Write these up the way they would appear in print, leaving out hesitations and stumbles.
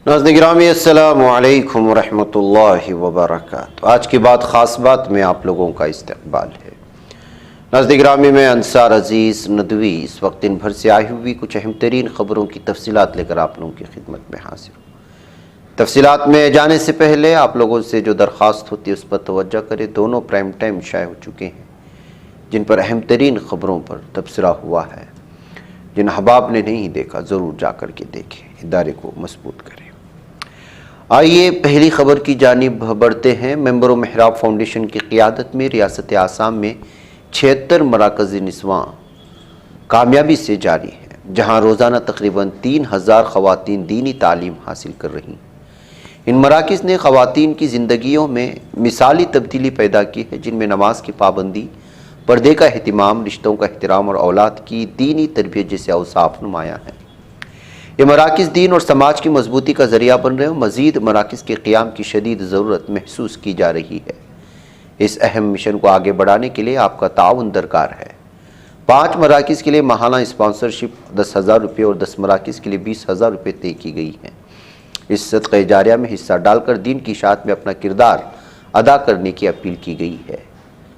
ناظرین گرامی السلام علیکم ورحمۃ اللہ وبرکاتہ۔ آج کی بات خاص بات میں آپ لوگوں کا استقبال ہے۔ ناظرین گرامی میں انصار عزیز ندوی اس وقت دن بھر سے آئی ہوئی کچھ اہم ترین خبروں کی تفصیلات لے کر آپ لوگوں کی خدمت میں حاضر ہوں۔ تفصیلات میں جانے سے پہلے آپ لوگوں سے جو درخواست ہوتی ہے اس پر توجہ کریں۔ دونوں پرائم ٹائم شائع ہو چکے ہیں جن پر اہم ترین خبروں پر تبصرہ ہوا ہے۔ جن احباب نے نہیں دیکھا ضرور جا کر کے دیکھیں، ادارے کو مضبوط کریں۔ آئیے پہلی خبر کی جانب بڑھتے ہیں۔ ممبر و محراب فاؤنڈیشن کی قیادت میں ریاست آسام میں 76 مراکز نسواں کامیابی سے جاری ہیں، جہاں روزانہ تقریباً 3000 خواتین دینی تعلیم حاصل کر رہی ہیں۔ ان مراکز نے خواتین کی زندگیوں میں مثالی تبدیلی پیدا کی ہے، جن میں نماز کی پابندی، پردے کا اہتمام، رشتوں کا احترام اور اولاد کی دینی تربیت جیسے اوصاف نمایاں ہیں۔ یہ مراکز دین اور سماج کی مضبوطی کا ذریعہ بن رہے ہیں۔ مزید مراکز کے قیام کی شدید ضرورت محسوس کی جا رہی ہے۔ اس اہم مشن کو آگے بڑھانے کے لیے آپ کا تعاون درکار ہے۔ 5 مراکز کے لیے ماہانہ اسپانسرشپ 10,000 روپے اور 10 مراکز کے لیے 20,000 روپے طے کی گئی ہیں۔ اس صدقہ جاریہ میں حصہ ڈال کر دین کی اشاعت میں اپنا کردار ادا کرنے کی اپیل کی گئی ہے۔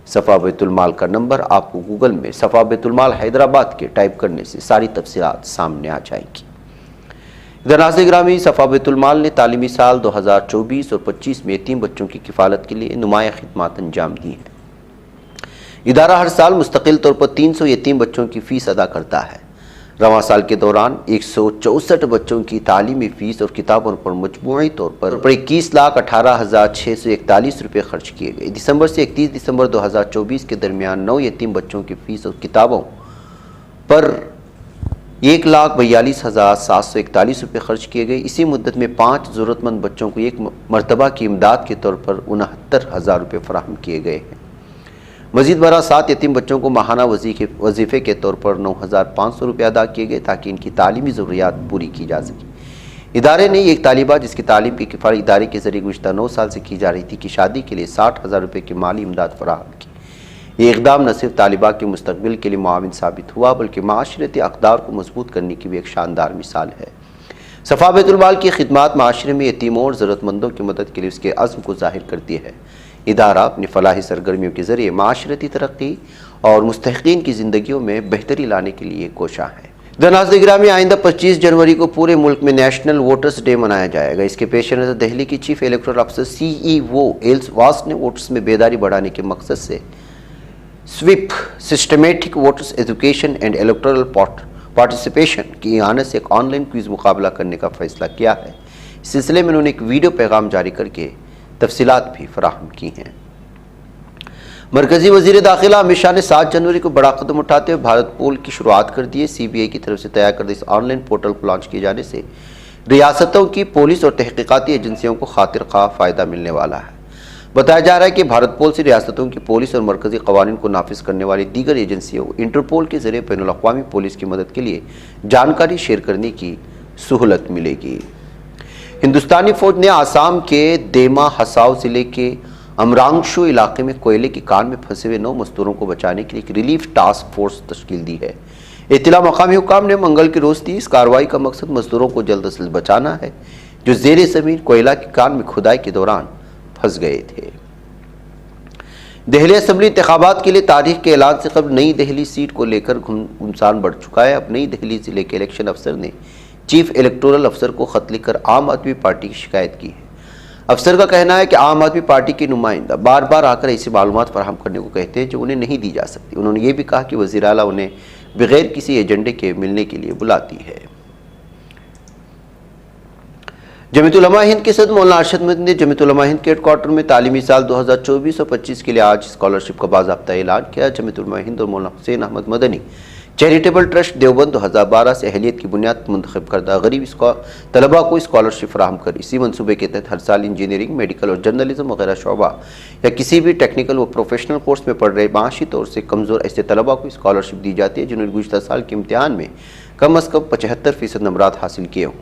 صفا بیت المال کا نمبر آپ کو گوگل میں صفا بیت المال حیدرآباد کے ٹائپ کرنے سے ساری تفصیلات سامنے آ جائیں گی۔ ادھر ناظرین گرامی، صفا بیت المال نے تعلیمی سال 2024 اور 25 میں یتیم بچوں کی کفالت کے لیے نمایاں خدمات انجام دی ہیں۔ ادارہ ہر سال مستقل طور پر 300 یتیم بچوں کی فیس ادا کرتا ہے۔ رواں سال کے دوران 164 بچوں کی تعلیمی فیس اور کتابوں پر مجموعی طور پر 21,18,641 روپے خرچ کیے گئے۔ دسمبر سے 31 دسمبر 2024 کے درمیان 9 یتیم بچوں کی فیس اور کتابوں پر 1,42,741 روپے خرچ کیے گئے۔ اسی مدت میں 5 ضرورت مند بچوں کو ایک مرتبہ کی امداد کے طور پر 69,000 روپے فراہم کیے گئے ہیں۔ مزید برآں 7 یتیم بچوں کو ماہانہ وظیفے کے طور پر 9,500 روپے ادا کیے گئے تاکہ ان کی تعلیمی ضروریات پوری کی جا سکیں۔ ادارے نے ایک طالبہ جس کی تعلیم کی کفالت ادارے کے ذریعے گزشتہ 9 سال سے کی جا رہی تھی کی شادی کے لیے 60,000 روپے کی مالی امداد فراہم کی۔ یہ اقدام نہ صرف طالبہ کے مستقبل کے لیے معاون ثابت ہوا بلکہ معاشرتی اقدار کو مضبوط کرنے کی بھی ایک شاندار مثال ہے۔ صفا بیت المال کی خدمات معاشرے میں یتیموں اور ضرورت مندوں کی مدد کے لیے اس کے عزم کو ظاہر کرتی ہے۔ ادارہ اپنی فلاحی سرگرمیوں کے ذریعے معاشرتی ترقی اور مستحقین کی زندگیوں میں بہتری لانے کے لیے کوشاں ہے۔ ناظرین گرامی، آئندہ 25 جنوری کو پورے ملک میں نیشنل ووٹرز ڈے منایا جائے گا۔ اس کے پیش نظر دہلی کی چیف الیکٹورل افسر CEO ایلس واس نے ووٹرز میں بیداری بڑھانے کے مقصد سے sweep systematic voters education and electoral participation کی اعانت سے ایک آن لائن کوئز مقابلہ کرنے کا فیصلہ کیا ہے۔ اس سلسلے میں انہوں نے ایک ویڈیو پیغام جاری کر کے تفصیلات بھی فراہم کی ہیں۔ مرکزی وزیر داخلہ امت شاہ نے 7 جنوری کو بڑا قدم اٹھاتے ہوئے بھارت پول کی شروعات کر دی ہے۔ CBI کی طرف سے تیار کردہ اس آن لائن پورٹل کو لانچ کیے جانے سے ریاستوں کی پولیس اور تحقیقاتی ایجنسیوں کو خاطر خواہ فائدہ ملنے والا ہے۔ بتایا جا رہا ہے کہ بھارت پول سے ریاستوں کی پولیس اور مرکزی قوانین کو نافذ کرنے والی دیگر ایجنسیوں انٹرپول کے ذریعے بین الاقوامی پولیس کی مدد کے لیے جانکاری شیئر کرنے کی سہولت ملے گی۔ ہندوستانی فوج نے آسام کے دیما ہساؤ ضلع کے امرانگشو علاقے میں کوئلے کی کان میں پھنسے ہوئے 9 مزدوروں کو بچانے کے لیے ایک ریلیف ٹاسک فورس تشکیل دی ہے۔ اطلاع مقامی حکام نے منگل کی روز دی۔ اس کارروائی کا مقصد مزدوروں کو جلد از جلد بچانا ہے جو زیر زمین کوئلہ کی کان میں کھدائی کے دوران پھنس گئے تھے۔ دہلی اسمبلی انتخابات کے لیے تاریخ کے اعلان سے قبل نئی دہلی سیٹ کو لے کر گھمسان بڑھ چکا ہے۔ اب نئی دہلی ضلع کے الیکشن افسر نے چیف الیکٹورل افسر کو خط لکھ کر عام آدمی پارٹی کی شکایت کی ہے۔ افسر کا کہنا ہے کہ عام آدمی پارٹی کے نمائندہ بار بار آ کر ایسی معلومات فراہم کرنے کو کہتے ہیں جو انہیں نہیں دی جا سکتی۔ انہوں نے یہ بھی کہا کہ وزیر اعلیٰ انہیں بغیر کسی ایجنڈے کے ملنے کے لیے بلاتی ہے۔ جمعیت علماء ہند کے صدر مولانا ارشد مدنی نے جمعیت علماء ہند کے ہیڈ کوارٹر میں تعلیمی سال 2024 اور 25 کے لیے آج اسکالرشپ کا باضابطہ اعلان کیا۔ جمعیت علماء ہند اور مولانا حسین احمد مدنی چیریٹیبل ٹرسٹ دیوبند 2012 سے اہلیت کی بنیاد پر منتخب کردہ غریب طلباء کو اسکالرشپ فراہم کر اسی منصوبے کے تحت ہر سال انجینئرنگ، میڈیکل اور جرنلزم وغیرہ شعبہ یا کسی بھی ٹیکنیکل و پروفیشنل کورس میں پڑھ رہے معاشی طور سے کمزور ایسے طلباء کو اسکالرشپ دی جاتی ہے جنہوں نے گزشتہ سال کے امتحان میں کم از کم 75% نمبرات حاصل کیے ہوں۔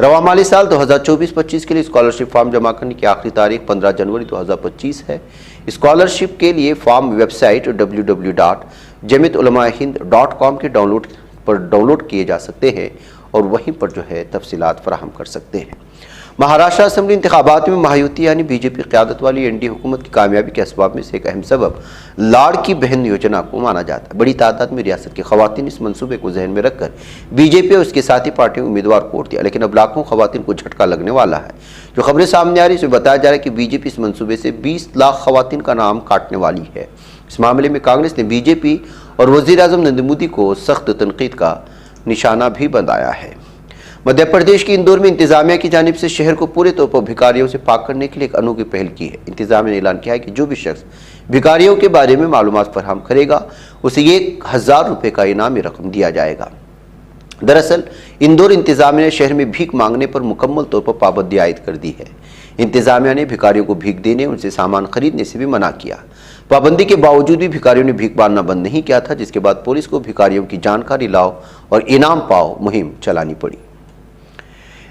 رواں مالی سال 2024-25 کے لیے اسکالرشپ فارم جمع کرنے کی آخری تاریخ 15 جنوری 2025 ہے۔ اسکالرشپ کے لیے فارم ویب سائٹ www.jamiatulamahind.com کے ڈاؤن لوڈ کیے جا سکتے ہیں اور وہیں پر تفصیلات فراہم کر سکتے ہیں۔ مہاراشٹر اسمبلی انتخابات میں مہایوتی یعنی بی جے پی قیادت والی این ڈی حکومت کی کامیابی کے اسباب میں سے ایک اہم سبب لاڑکی بہن یوجنا کو مانا جاتا ہے۔ بڑی تعداد میں ریاست کی خواتین اس منصوبے کو ذہن میں رکھ کر بی جے پی اور اس کے ساتھی پارٹیوں نے امیدوار کو ووٹ دیا، لیکن اب لاکھوں خواتین کو جھٹکا لگنے والا ہے۔ جو خبریں سامنے آ رہی ہیں اس میں بتایا جا رہا ہے کہ بی جے پی اس منصوبے سے 20 لاکھ خواتین کا نام کاٹنے والی ہے۔ اس معاملے میں کانگریس نے بی جے پی اور وزیر اعظم نریندر مودی کو سخت تنقید کا نشانہ بھی بنایا ہے۔ مدھیہ پردیش کے اندور میں انتظامیہ کی جانب سے شہر کو پورے طور پر بھکاریوں سے پاک کرنے کے لیے ایک انوکھی پہل کی ہے۔ انتظامیہ نے اعلان کیا ہے کہ جو بھی شخص بھکاریوں کے بارے میں معلومات فراہم کرے گا اسے 1000 روپے کا انعامی رقم دیا جائے گا۔ دراصل اندور انتظامیہ نے شہر میں بھیک مانگنے پر مکمل طور پر پابندی عائد کر دی ہے۔ انتظامیہ نے بھکاریوں کو بھیک دینے ان سے سامان خریدنے سے بھی منع کیا۔ پابندی کے باوجود بھی بھکاریوں نے بھیک مانگنا بند نہیں کیا تھا، جس کے بعد پولیس کو بھکاریوں کی جانکاری لاؤ اور انعام پاؤ مہم چلانی پڑی۔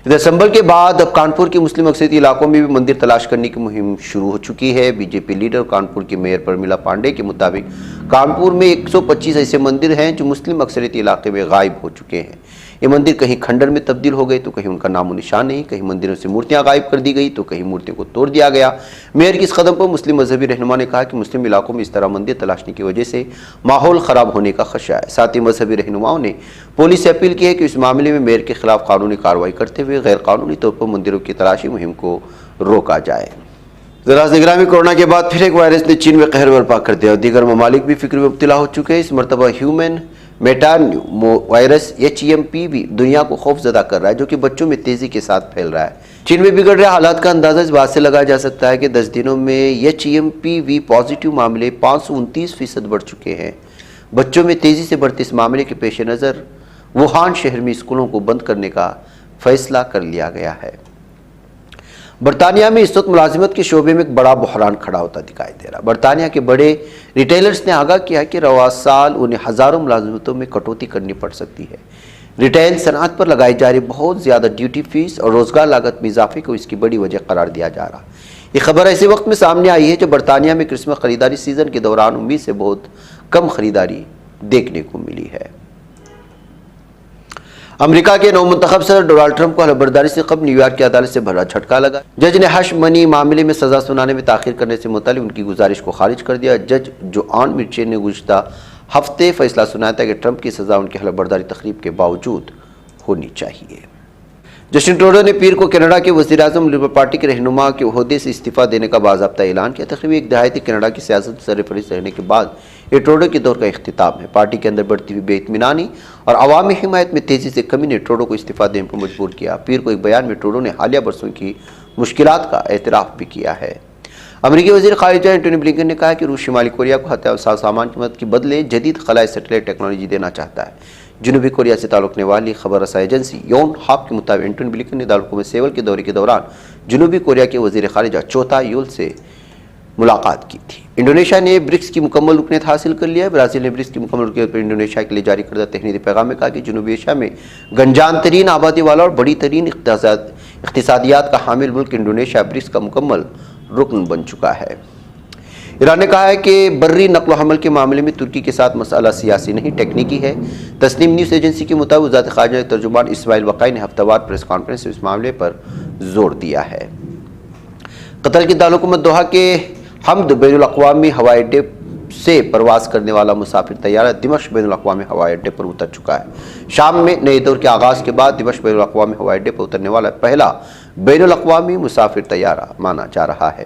ادھر سنبھل کے بعد اب کانپور کے مسلم اکثریتی علاقوں میں بھی مندر تلاش کرنے کی مہم شروع ہو چکی ہے۔ B J P leader Kanpur کے میئر پرمیلا پانڈے کے مطابق کانپور میں 125 ایسے مندر ہیں جو مسلم اکثریتی علاقے میں غائب ہو چکے ہیں۔ یہ مندر کہیں کھنڈر میں تبدیل ہو گئے تو کہیں ان کا نام و نشان نہیں، کہیں مندروں سے مورتیاں غائب کر دی گئی تو کہیں مورتیوں کو توڑ دیا گیا۔ میئر کی اس قدم پر مسلم مذہبی رہنما نے کہا کہ مسلم علاقوں میں اس طرح مندر تلاشنے کی وجہ سے ماحول خراب ہونے کا خدشہ ہے۔ ساتھ ہی مذہبی رہنماؤں نے پولیس سے اپیل کی ہے کہ اس معاملے میں میئر کے خلاف قانونی کارروائی کرتے ہوئے غیر قانونی طور پر مندروں کی تلاشی مہم کو روکا جائے۔ نگرامی کورونا کے بعد پھر ایک وائرس نے چین میں قہر برپا کر دیا اور دیگر ممالک بھی فکر میں مبتلا ہو چکے ہیں۔ اس مرتبہ ہیومن میٹانیو وائرس HMPV دنیا کو خوف زدہ کر رہا ہے، جو کہ بچوں میں تیزی کے ساتھ پھیل رہا ہے۔ چین میں بگڑ رہے حالات کا اندازہ اس بات سے لگایا جا سکتا ہے کہ 10 دنوں میں HMPV پازیٹیو معاملے 529% بڑھ چکے ہیں۔ بچوں میں تیزی سے بڑھتے اس معاملے کے پیش نظر ووہان شہر میں اسکولوں کو بند کرنے کا فیصلہ کر لیا گیا ہے۔ برطانیہ میں اس وقت ملازمت کے شعبے میں ایک بڑا بحران کھڑا ہوتا دکھائی دے رہا ہے۔ برطانیہ کے بڑے ریٹیلرز نے آگاہ کیا کہ رواں سال انہیں ہزاروں ملازمتوں میں کٹوتی کرنی پڑ سکتی ہے۔ ریٹیل صنعت پر لگائی جا رہی بہت زیادہ ڈیوٹی فیس اور روزگار لاگت میں اضافے کو اس کی بڑی وجہ قرار دیا جا رہا ہے۔ یہ خبر ایسے وقت میں سامنے آئی ہے جب برطانیہ میں کرسمس خریداری سیزن کے دوران امید سے بہت کم خریداری دیکھنے کو ملی ہے۔ امریکہ کے نو منتخب صدر ڈونلڈ ٹرمپ کو حلف برداری سے قبل نیو یارک کی عدالت سے بڑا جھٹکا لگا۔ جج نے ہش منی معاملے میں سزا سنانے میں تاخیر کرنے سے متعلق ان کی گزارش کو خارج کر دیا۔ جج جوان مرچین نے گزشتہ ہفتے فیصلہ سنایا تھا کہ ٹرمپ کی سزا ان کی حلف برداری تقریب کے باوجود ہونی چاہیے۔ جسٹن ٹروڈو نے پیر کو کینیڈا کے وزیر اعظم لبرل پارٹی کے رہنما کے عہدے سے استعفیٰ دینے کا باضابطہ اعلان کیا۔ تقریباً ایک دہائی کینیڈا کی سیاست سرفہرست رہنے کے بعد یہ ٹروڈو کے دور کا اختتام ہے۔ پارٹی کے اندر بڑھتی ہوئی بے اطمینانی اور عوامی حمایت میں تیزی سے کمی نے ٹروڈو کو استعفیٰ دینے پر مجبور کیا۔ پیر کو ایک بیان میں ٹروڈو نے حالیہ برسوں کی مشکلات کا اعتراف بھی کیا ہے۔ امریکی وزیر خارجہ اینٹونی بلنکن نے کہا کہ روس شمالی کوریا کو ہتھیار اور سامان کی مدد کے بدلے جدید خلائی سیٹلائٹ ٹیکنالوجی دینا چاہتا ہے۔ جنوبی کوریا سے تعلق رکھنے والی خبر رساں ایجنسی یون ہاپ کے مطابق اینٹونی بلنکن نے دارالحکومت سیول کے دورے کے دوران جنوبی کوریا کے وزیر خارجہ چوتھا یول سے ملاقات کی تھی۔ انڈونیشیا نے برکس کی مکمل رکنیت حاصل کر لیا ہے۔ برازیل نے برکس کی مکمل رکنیت پر انڈونیشیا کے لیے جاری کردہ تہنیتی پیغام میں کہا کہ جنوبی ایشیا میں گنجان ترین آبادی والا اور بڑی ترین اقتصادیات کا حامل ملک انڈونیشیا برکس کا مکمل رکن بن چکا ہے۔ ایران نے کہا ہے کہ بری نقل و حمل کے معاملے میں ترکی کے ساتھ مسئلہ سیاسی نہیں ٹیکنیکی ہے۔ تسنیم نیوز ایجنسی کے مطابق وزارت خارجہ کے ترجمان اسماعیل وقائی نے ہفتہ وار پریس کانفرنس سے اس معاملے پر زور دیا ہے۔ قطر کے دارالحکومت دوحہ کے حمد بین الاقوامی ہوائی اڈے سے پرواز کرنے والا مسافر طیارہ دمشق بین الاقوامی ہوائی اڈے پر اتر چکا ہے۔ شام میں نئے دور کے آغاز کے بعد دمشق بین الاقوامی ہوائی اڈے پر اترنے والا پہلا بین الاقوامی مسافر طیارہ مانا جا رہا ہے۔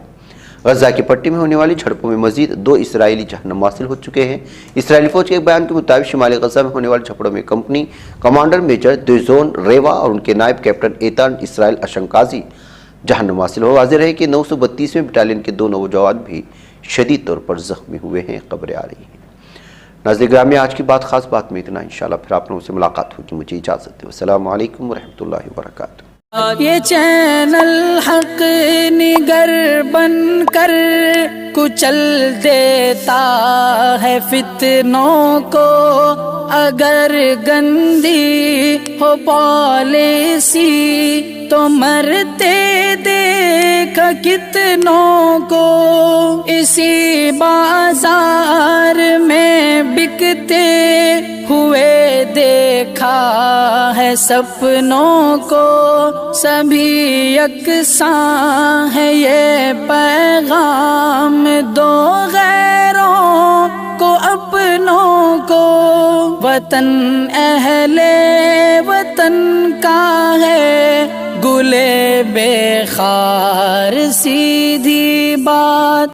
غزہ کی پٹی میں ہونے والی جھڑپوں میں مزید 2 اسرائیلی جہنم حاصل ہو چکے ہیں۔ اسرائیلی فوج کے ایک بیان کے مطابق شمالی غزہ میں ہونے والی جھڑپوں میں کمپنی کمانڈر میجر دیزون ریوا اور ان کے نائب کیپٹن ایتان اسرائیل اشنکازی جہنم حاصل ہو۔ واضح رہے کہ 932ویں بٹالین کے 2 نوجوان بھی شدید طور پر زخمی ہوئے ہیں۔ خبریں آ رہی ہیں۔ ناظرین گرامی، آج کی بات خاص بات میں اتنا۔ انشاءاللہ پھر آپ لوگوں سے ملاقات ہوگی۔ مجھے اجازت دیں۔ السلام علیکم ورحمۃ اللہ وبرکاتہ۔ یہ چینل حق نگر بن کر کچل دیتا ہے فتنوں کو، اگر گندی ہو پالیسی تو مرتے دیکھا کتنوں کو، اسی بازار میں بکتے ہوئے دیکھا ہے سپنوں کو، سبھی یکساں ہے یہ پیغام دو غیروں کو اپنوں کو، وطن اہل وطن کا ہے گلے بے خار سیدھی